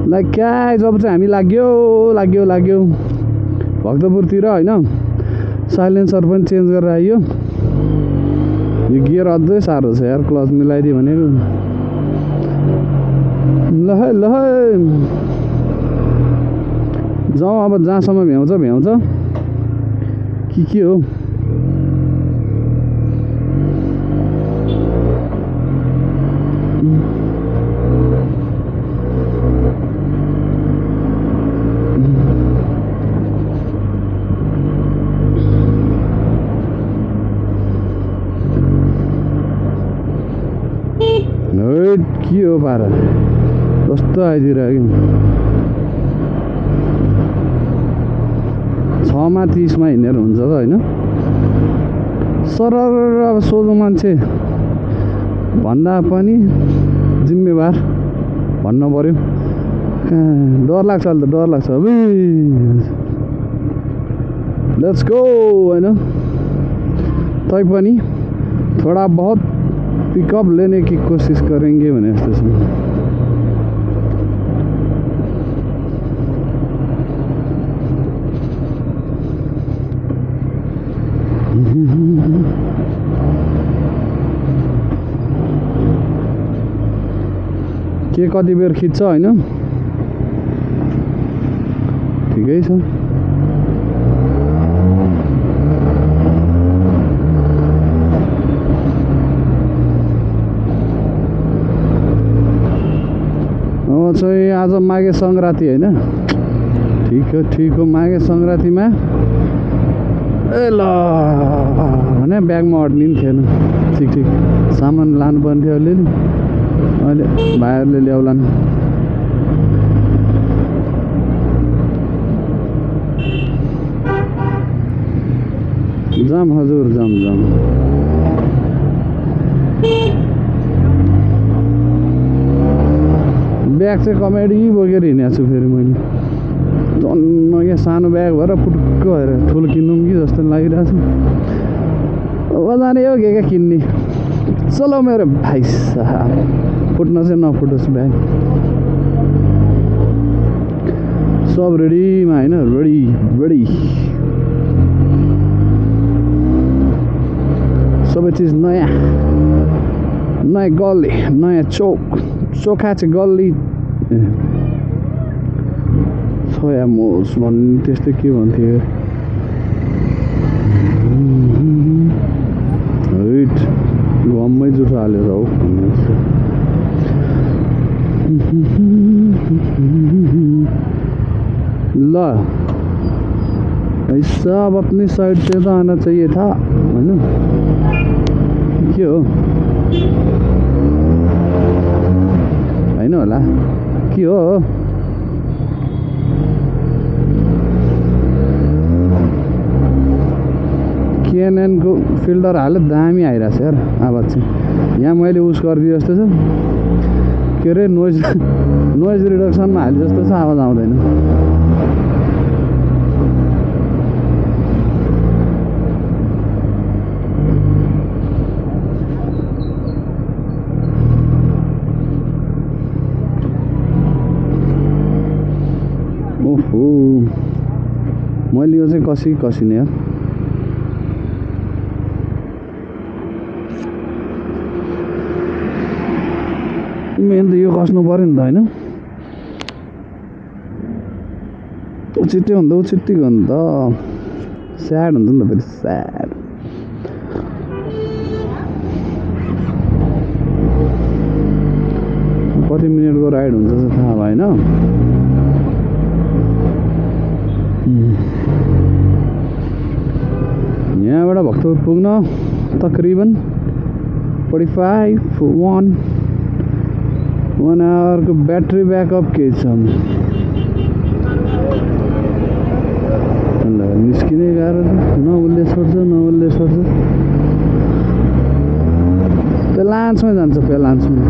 Like क्या जब चाहिँ हामी लाग्यो भक्तपुरतिर होइन साइलेन्सर पनि चेन्ज गरेर आइयो यो गियर अझै साह्रो छ यार क्लच मिलाइदियो भनेको ल जाउँ अब जहाँसम्म भ्याउँछ के हो के हो पारा कस्तो आइदिइरह्यो 6 मा 30 मा हिँडेर हुन्छ त होइन सरर अब सोझो मान्छे भन्दा पनि जिम्मेवार भन्नु पर्यो डर लाग्छ अहिले त डर लाग्छ लेट्स गो होइन तैपनि थोड़ा बहुत पिकअप लेने की कोशिश करेंगे भने जस्तो छ के कति बेर खिच्छ होइन ठिकै छ चाहिँ आज माघे संक्रान्ति होइन ठिक हो माघे संक्रान्तिमा ए ल भने ब्यागमा अड्ने नि थिएन ठिक सामान लानुपर्ने थियो अलिअलि अहिले भाइहरूले ल्याउलान् जाम हजुर जाम ब्याग चाहिँ कमेडी बोकेर हिँडेको छु फेरि मैले जन्म क्या सानो ब्याग भएर पुटुक्क भएर ठुलो किनौँ कि जस्तो लागिरहेको छ जाने हो के किन्ने चलो मेरो भाइ साहब फुट्न चाहिँ नफुटोस् ब्याग सब रेडीमा होइन रेडी सबै चिज नयाँ गल्ली नयाँ चोखा चाहिँ गल्ली छोया मोस भन्ने त्यस्तो के भन्थ्यो गममै जुठो हालेर हौ ल ऐसा अब अपनी साइड से तो आना चाहिए था होइन के हो होइन होला के हो केएनएनको फिल्टर हाले दामी आइरहेछ यार आवाज चाहिँ यहाँ मैले उस गरिदिए जस्तो छ के अरे नोइज रिडक्सनमा हाले जस्तो छ आवाज आउँदैन ओहो मैले यो चाहिँ कसिने यार मेन त यो कस्नु पर्यो नि त होइन उचितै हुन्छ उचितै हो नि त स्याड हुन्छ नि त फेरि स्याड कति मिनटको राइड हुन्छ थाहा भएन यहाँबाट भक्तपुर पुग्न तकरिबन 45 1 आवरको ब्याट्री ब्याकअप केही छ निस्किने गाह्रो नउल्ले छोड्छ पेलान्चमै जान्छ पेलान्चमा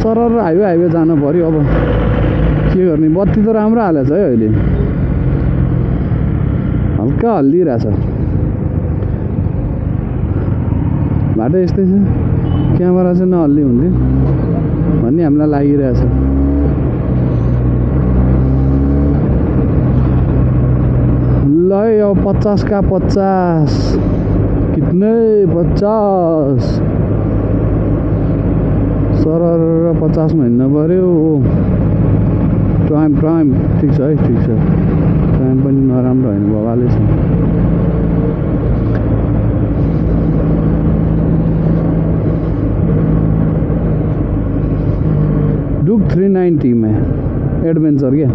सरर हाइवे जानु पर्यो अब के गर्ने बत्ती त राम्रो हालेछ है अहिले हल्का हल्लिरहेछ बाटो यस्तै छ, क्यामेरा चाहिँ नहल्ली हुन्थ्यो भन्ने हामीलाई लागिरहेछ। ल यो 50 का 50 कितने 50 सरर 50 मा हिँड्नु पर्यो। टाइम ठिक छ है, ठिक छ। टाइम पनि नराम्रो होइन, भवाले छ। डुक 390 मा एडभेन्चर क्या,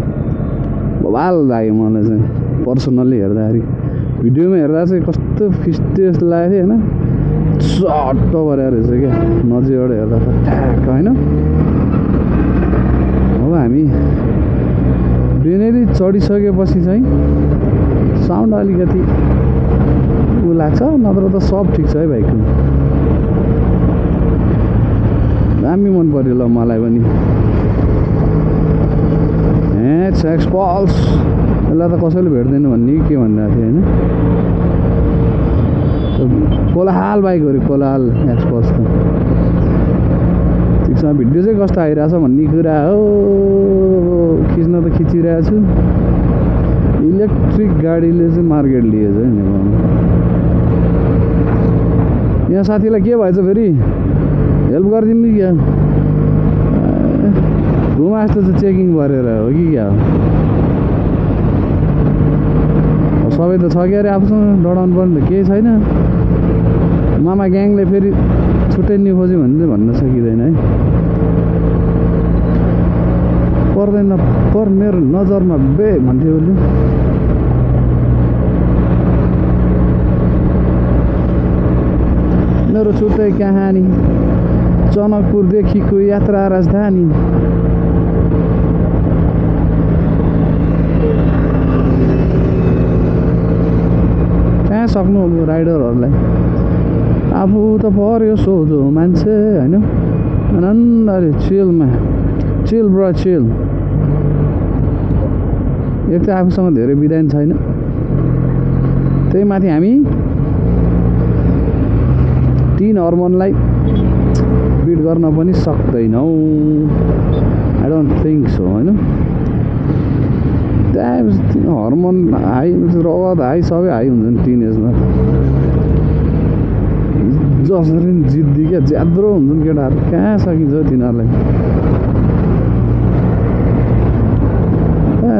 भवाल लाग्यो मलाई चाहिँ पर्सनल्ली हेर्दाखेरि। भिडियोमा हेर्दा चाहिँ कस्तो फिस्टे जस्तो लागेको थियो होइन, चट्ट परेको रहेछ क्या नजिकबाट हेर्दा त ठ्याक्क होइन। अब हामी बेनेली चढिसकेपछि चाहिँ साउन्ड अलिकति उ लाग्छ, नत्र त सब ठिक छ है बाइकको। दामी मन पर्यो ल मलाई पनि। एक्सपल्स यसलाई त कसैले भेट्दैन भन्ने के भनिरहेको थियो होइन। कोलाहाल बाइक हो अरे, कोलाहाल एक्सपल्स त ठिक छ। भिडियो चाहिँ कस्तो आइरहेछ भन्ने कुरा हो, खिच्न त खिचिरहेको छु। इलेक्ट्रिक गाडीले चाहिँ मार्केट लिएछ है नेपालमा। यहाँ साथीलाई के भएछ फेरि, हेल्प गरिदिनु नि क्या। घुमा जस्तो चाहिँ चेकिङ गरेर हो कि क्या हो। सबै त छ क्या अरे आफूसँग, डराउनु पर्ने त केही छैन। मामा ग्याङले फेरि छुट्याइनु खोज्यो भने चाहिँ भन्न सकिँदैन है। पर्दैन पर मेरो नजरमा बे भन्थ्यो उसले। मेरो छुट्टै कहानी, जनकपुरदेखिको यात्रा राजधानी। कहाँ सक्नु अब राइडरहरूलाई, आफू त पर्यो सोझो मान्छे होइन। आनन्दले चिलमा चिल ब्रो चिल। एक त आफूसँग धेरै विधान छैन, त्यही माथि हामी 3 हर्मोनलाई बिट गर्न पनि सक्दैनौँ। आई डोन्ट थिङ्क सो होइन। त्यहाँ हर्मोन हाई, रगत हाई, सबै हाई हुन्छ नि टिनेजमा। जसरी जिद्दी क्या ज्याद्रो हुन्छन् केटाहरू, कहाँ सकिन्छ तिनीहरूलाई।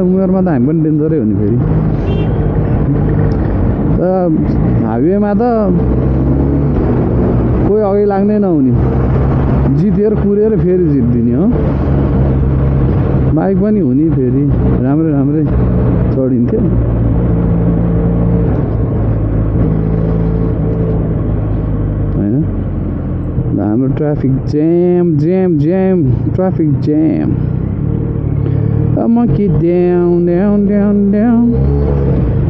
उमेरमा त हामी पनि डेन्जरै हो नि फेरि। हाइवेमा त कोही अघि लाग्नै नहुने, जितेर कुरेर फेरि जित्दिने हो। बाइक पनि हुने फेरि राम्रै राम्रै चढिन्थ्यो। होइन हाम्रो traffic ज्याम ज्याम ज्याम, traffic ज्याम। monkey down, down, down, down.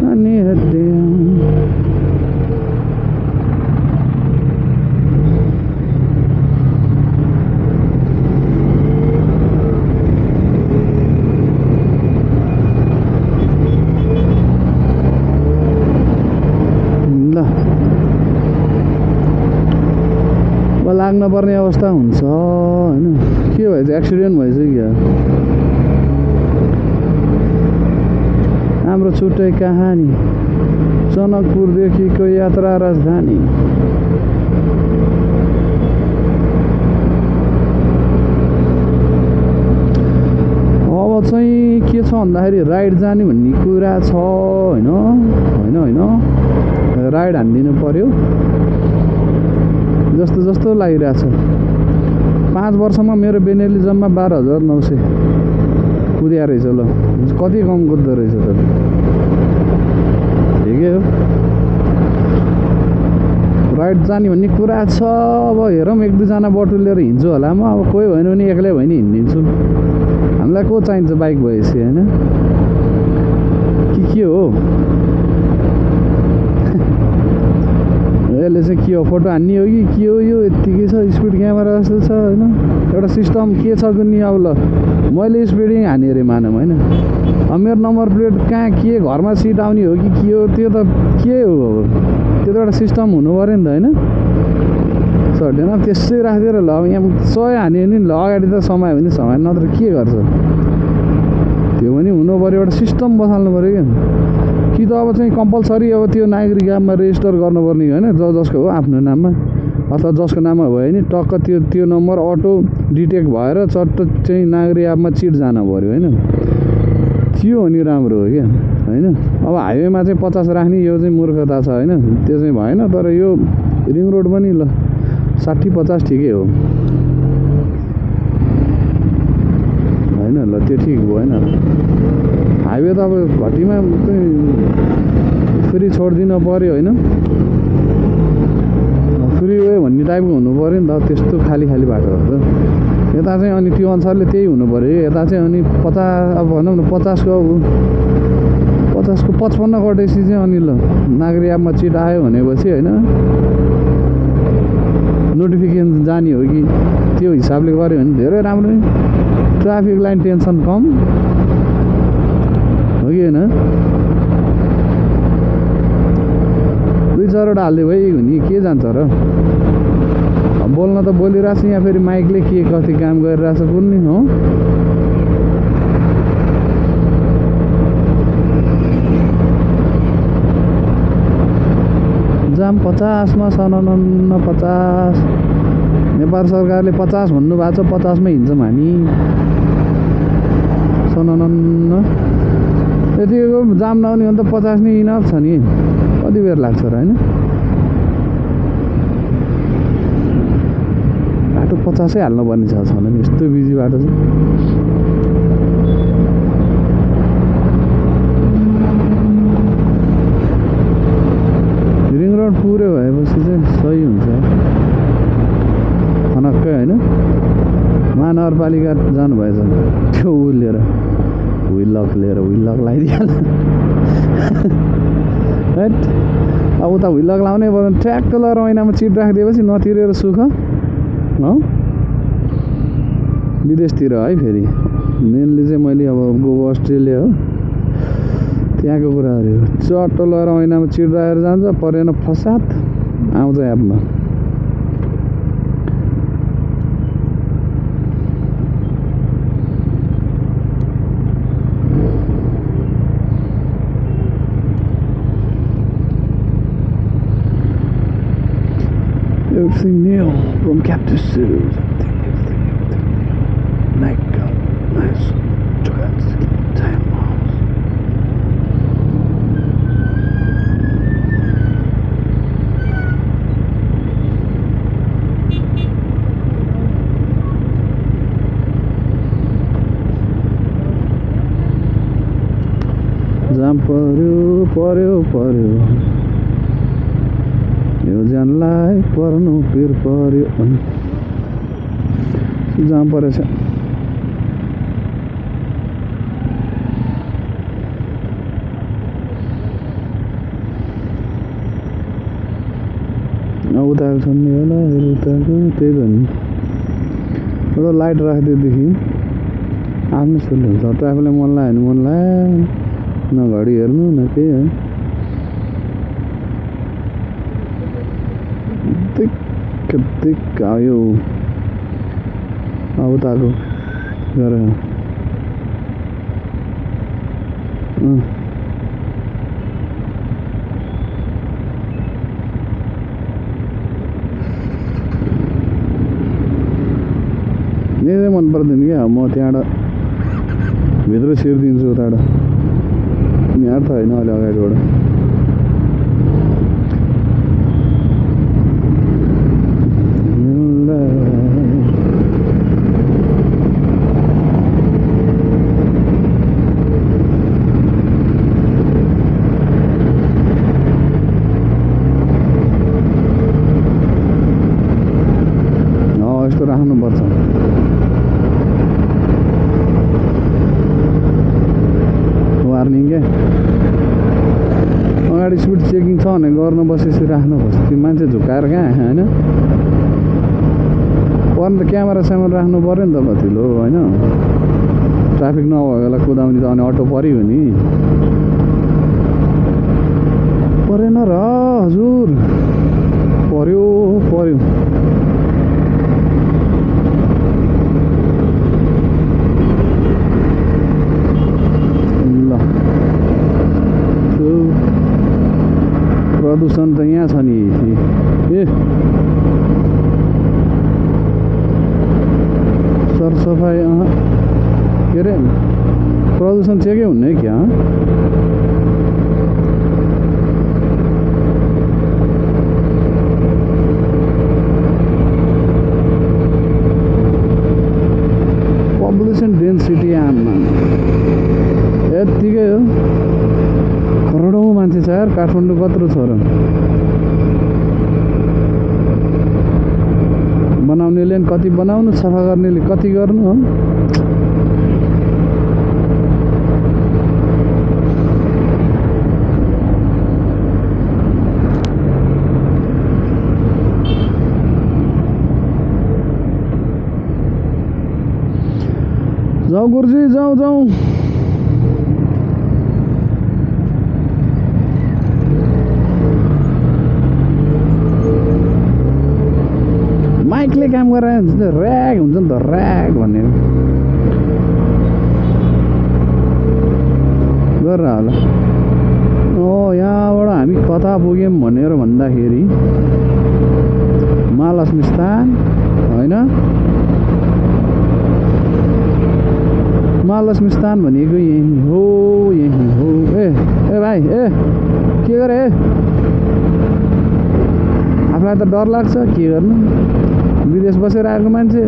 I need a down. लाग्न पर्ने अवस्था हुन्छ होइन। के भएछ, एक्सिडेन्ट भएछ क्या। हाम्रो छुट्टै कहानी, जनकपुरदेखिको यात्रा राजधानी। अब चाहिँ के छ भन्दाखेरि राइड जाने भन्ने कुरा छ होइन। होइन होइन राइड हानिदिनु पर्यो जस्तो जस्तो लागिरहेछ। 5 वर्षमा मेरो बेनेली जम्मा 12,900 कुदिया रहेछ। ल कति कम कुद्दो रहेछ त, ठिकै हो। राइड जाने भन्ने कुरा छ। अब हेरौँ 1-2 जना बटुलेर हिँड्छु होला म। अब कोही भएन भने एक्लै भए नि हिँडिदिन्छु। हामीलाई को चाहिन्छ बाइक भएपछि होइन। के हो यसले चाहिँ के हो, फोटो हान्ने हो कि के हो, यो यत्तिकै छ। स्पिड क्यामेरा जस्तो छ होइन। एउटा सिस्टम के छ कुन्नी। अब ल मैले स्पिडिङ हाने अरे मानौँ होइन। अब मेरो नम्बर प्लेट कहाँ के घरमा सिट आउने हो कि के हो, त्यो त के हो। त्यो त एउटा सिस्टम हुनु पऱ्यो नि त होइन। चढ्दैन त्यसै राखिदिएर ल अब यहाँ 100 हान्यो भने ल अगाडि त समायो भने समायो नत्र के गर्छ त्यो पनि हुनु पऱ्यो एउटा सिस्टम बसाल्नु पऱ्यो क्या कि त अब चाहिँ कम्पलसरी अब त्यो नागरिक एपमा रेजिस्टर गर्नुपर्ने होइन जसको हो आफ्नो नाममा अथवा जसको नाममा भयो भने टक्क त्यो नम्बर अटो डिटेक्ट भएर चट्ट चाहिँ नागरिक एपमा चिट जान पऱ्यो होइन त्यो हो नि राम्रो हो क्या होइन अब हाइवेमा चाहिँ 50 राख्ने यो चाहिँ मूर्खता छ होइन त्यो चाहिँ भएन तर यो रिङ रोड पनि ल 60-50 ठिकै हो होइन ल त्यो ठिक भएन हाइवे त अब घटीमा फ्री छोडिदिनु पऱ्यो होइन फ्री वे भन्ने टाइपको हुनु पऱ्यो नि त त्यस्तो खाली बाटोहरू त यता चाहिँ अनि त्यो अनुसारले त्यही हुनु पऱ्यो यता चाहिँ अनि 50 अब भनौँ न 50 को 55 कटेपछि चाहिँ अनि ल नागरिक एपमा चिट आयो भनेपछि होइन नोटिफिकेसन जाने हो कि त्यो हिसाबले गऱ्यो भने धेरै राम्रो नि ट्राफिक लाइन टेन्सन कम हो कि होइन 2-4 वटा हाल्दै भयो भने के जान्छ र बोल्न त बोलिरहेको छु यहाँ फेरि माइकले के कति काम गरिरहेछ कुन्नी हो जाम 50 मा 50 नेपाल सरकारले 50 भन्नु भएको छ 50 मै हिँड्छौँ हामी यतिको जाम नहुने भने त 50 नै इनफ छ नि कति बेर लाग्छ र होइन बाटो 50 हाल्नुपर्ने छ नि यस्तो बिजी बाटो छ रिङ रोड पुरै भएपछि चाहिँ सही हुन्छ फनक्कै होइन महानगरपालिका जानुभएछ त्यो ऊ लिएर व्हिल लक लगाइदिइहाल्छ हैट अब उता व्हिल लक लाउने पर्यो ट्र्याक्क लगाएर ऐनामा चिट राखिदिएपछि नतिरेर सुख हो विदेशतिर है फेरि मेनली चाहिँ मैले अब गएको अस्ट्रेलिया हो त्यहाँको कुराहरू चट्ट लगाएर ऐनामा चिट राखेर जान्छ परेन फसाद आउँछ एपमा Everything new from Captain Suits. Nice. Time house. जाम पर्यो यो जानलाई पर्नु पिर पर्यो जाम परेछ उताको छ नि होला उताको त्यही त नि एउटा लाइट राखिदिएदेखि आफ्नो सुन्नु हुन्छ ट्राफिकलाई मन लाग्यो भने मन लाग्यो न घडी हेर्नु न केही है दिक्क आयो उताको गरेर यही मन पर्दैन क्या म त्यहाँबाट भित्र छिरिदिन्छु उताबाट यहाँ त होइन अहिले अगाडिबाट यस्तो राख्नुपर्छ वार्निङ क्या अगाडि स्पिड चेकिङ छ भने गर्न बसेपछि राख्नुपर्छ त्यो मान्छे झुकाएर कहाँ होइन पर्न त क्यामेरा राख्नु पऱ्यो नि त कतिलो होइन ट्राफिक नभएको बेला कुदाउने त अनि अटो पऱ्यो नि परेन र हजुर पर्यो प्रदूषण त यहाँ छ नि ए सरसफाइ के अरे प्रदूषण चेकै हुन्न क्या पपुलेसन डेन्सिटी आमा यत्तिकै हो करोडौँ मान्छे छ यार काठमाडौँ कत्रो छ र बनाउनेले कति बनाउनु सफा गर्नेले कति गर्नु हो जाऊ गुरुजी जाऊ जाऊ माइकले काम गरेर हुन्छ ऱ्याग हुन्छ नि त ऱ्याग भनेर गरेर होला यहाँबाट हामी कता पुग्यौँ भनेर भन्दाखेरि महालक्ष्मी स्थान होइन महालक्ष्मी स्थान भनेको यही हो ए भाइ ए के गरे आफूलाई त डर लाग्छ के गर्नु विदेश बसेर आएको मान्छे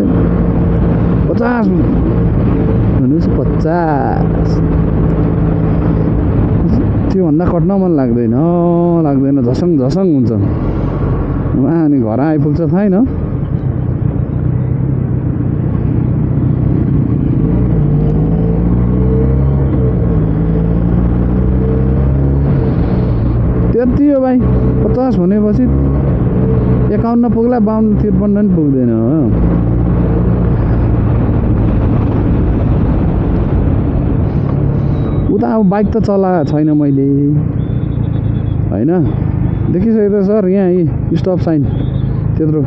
50 भनेपछि 50 त्योभन्दा कट्न मन लाग्दैन झसङ हुन्छ अनि घर आइपुग्छ फाइन त्यति हो भाइ 50 भनेपछि 51 पुग्ला 52 53 नि पुग्दैन उता अब बाइक त चलाएको छैन मैले होइन देखिसकेको छ सर यहाँ स्टप साइन त्यत्रो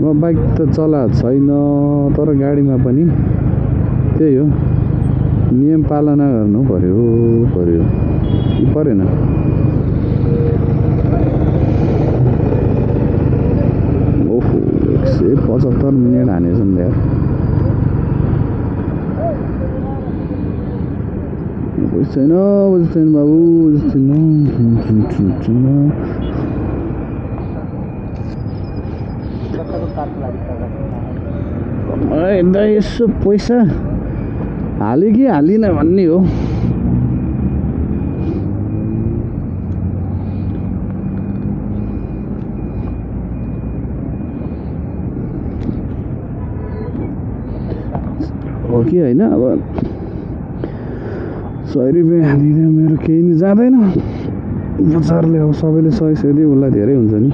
म बाइक त चलाएको छैन तर गाडीमा पनि त्यही हो नियम पालना गर्नु पर्यो कि परेन ओहो 175 मिनट हानेछन् यार छैन बाबु यसो पैसा हाल्यो कि हालिन भन्ने हो कि होइन अब 100 रुपियाँ हालिदिँदा मेरो केही नि जाँदैन बजारले अब सबैले 100 दियो उसलाई धेरै हुन्छ नि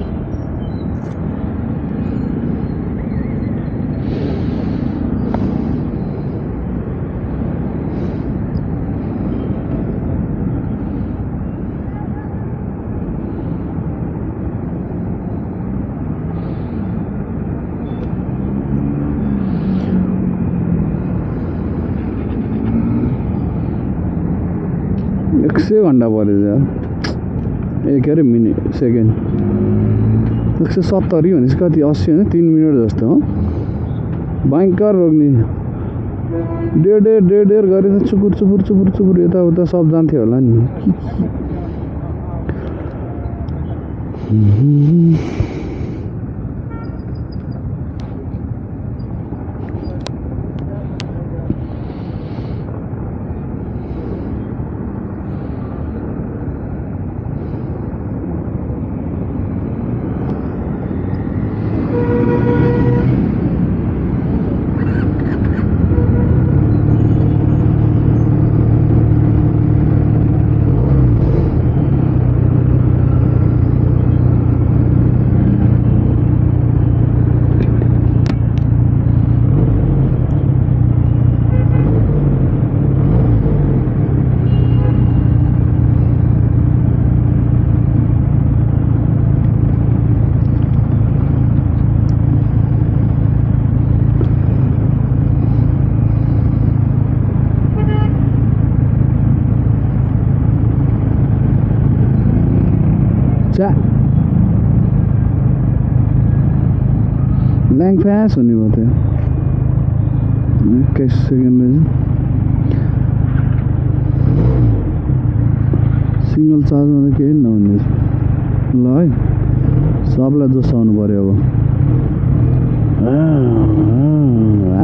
घन्टा पऱ्यो के अरे मिनट सेकेन्ड 170 भनेपछि कति 80 होइन 3 मिनट जस्तो हो भयङ्कर रोक्ने डेढ गरेर चुपुर यताउता सब जान्थ्यो होला नि छ्या ल्याङ फ्यास हुने भयो त्यो 21 सेकेन्ड सिङ्गल चार्जमा त केही नहुने ल है सबलाई जोसाउनु पऱ्यो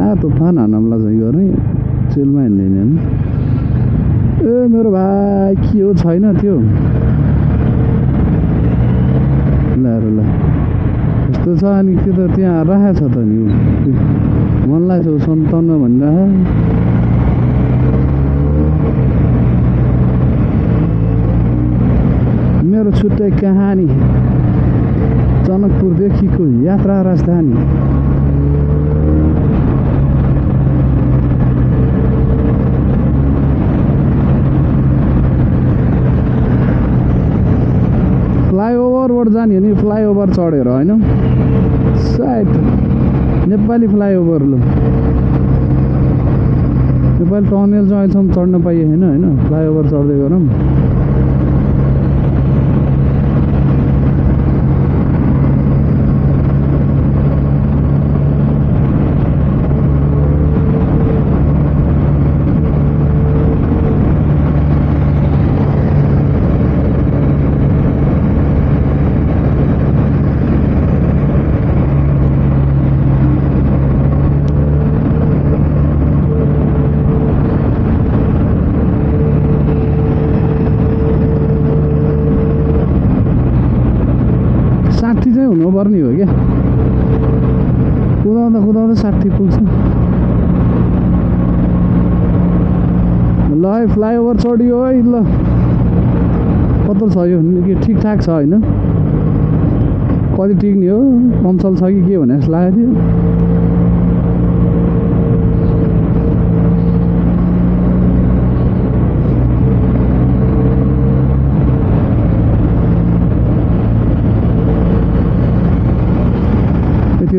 अब तुफान हानमला चाहिँ गर्ने चिलमा हिँड्दैन ए मेरो भाइ के हो छैन त्यो ल यस्तो छ अनि त्यो त त्यहाँ राखेको छ त नि मनलाई छ 57 भन्दा मेरो छुट्टै कहानी जनकपुरदेखिको यात्रा राजधानी फ्लाइओभरबाट जाने हो नि फ्लाइओभर चढेर होइन सायद नेपाली फ्लाइओभर ल नेपाली टनेल चाहिँ अहिलेसम्म चढ्न पाइए होइन फ्लाइओभर चढ्दै गरौँ हुनुपर्ने हो क्या कुदाउँदा 60 पुग्छ ल है फ्लाइओभर चढियो है ल कत्रो छ यो के ठिकठाक छ होइन कति टिक्ने हो पम्सल छ कि के भने जस्तो लागेको थियो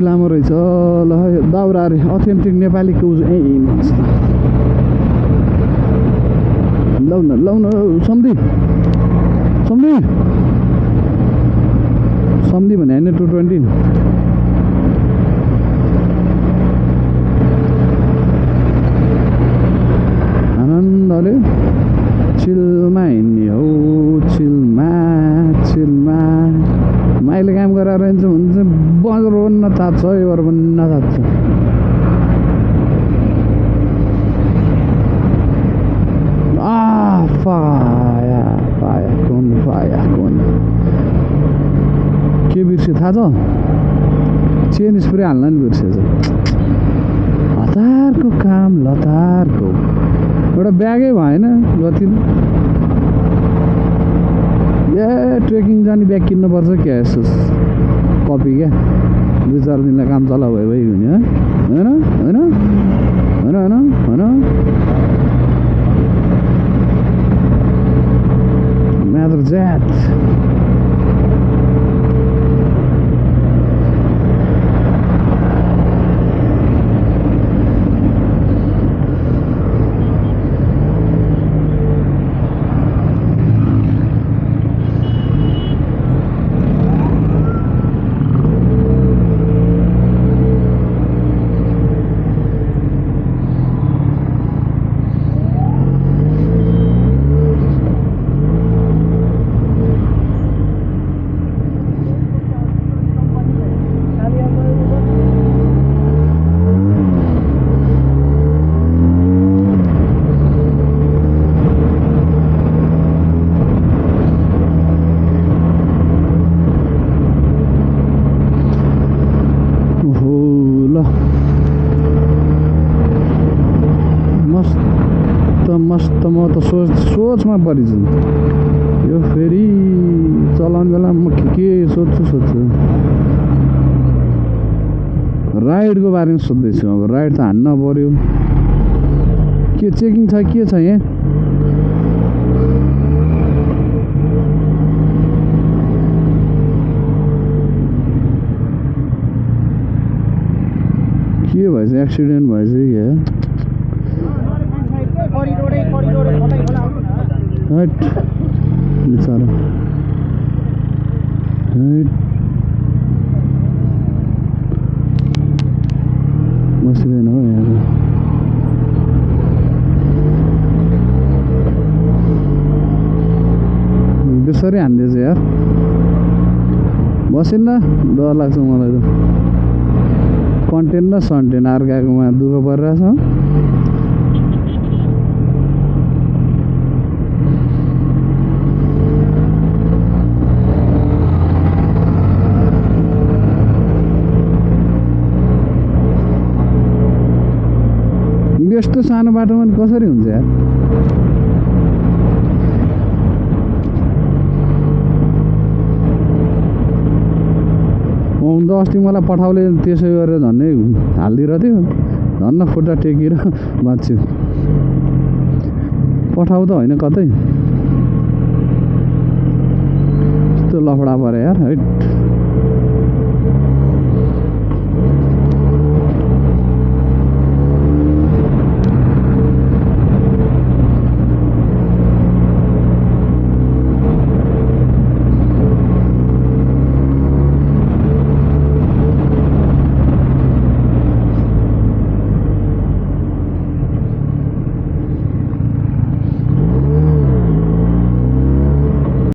लामो रहेछ ल दाउरा अरे अथेन्टिक नेपालीको लाउन सम्धी भने होइन 220 आनन्दले चिलमा हिँड्ने हो चिलमा माइले काम गरेर रहन्छ हुन्छ बजार बन्न थाप्छ एबर बन्न थाप्छ फाया के बिर्स्यो थाहा छ चेन स्प्रे हाल्न नि बिर्सेछ हतारको काम लतारको एउटा ब्यागै भएन जति ट्रेकिङ जाने ब्याग किन्नुपर्छ क्या यसो कपी क्या 2-4 दिनलाई काम चला भयो हुने होइन म्यादर ज्याट मस्त म त सोचमा परिछु यो फेरि चलाउने बेला म के सोध्छु राइडको बारेमा सोध्दैछु अब राइड त हान्न पर्यो के चेकिङ छ के छ यहाँ के भएछ एक्सिडेन्ट भएछ क्या बिचारा बसिँदैन हो यहाँ बेसरी हान्दैछ यार बसिन्न डर लाग्छ मलाई त कन्टेन्ट र सन्टेन्ट अर्काकोमा दुःख परिरहेछ यस्तो सानो बाटोमा कसरी हुन्छ यार त अस्ति मलाई पठाउले त्यसै गरेर झन्नै हालिदिएर थियो धन्न खुट्टा टेकेर बाँच्छु पठाउ त होइन कतै यस्तो लफडा पऱ्यो यार हैट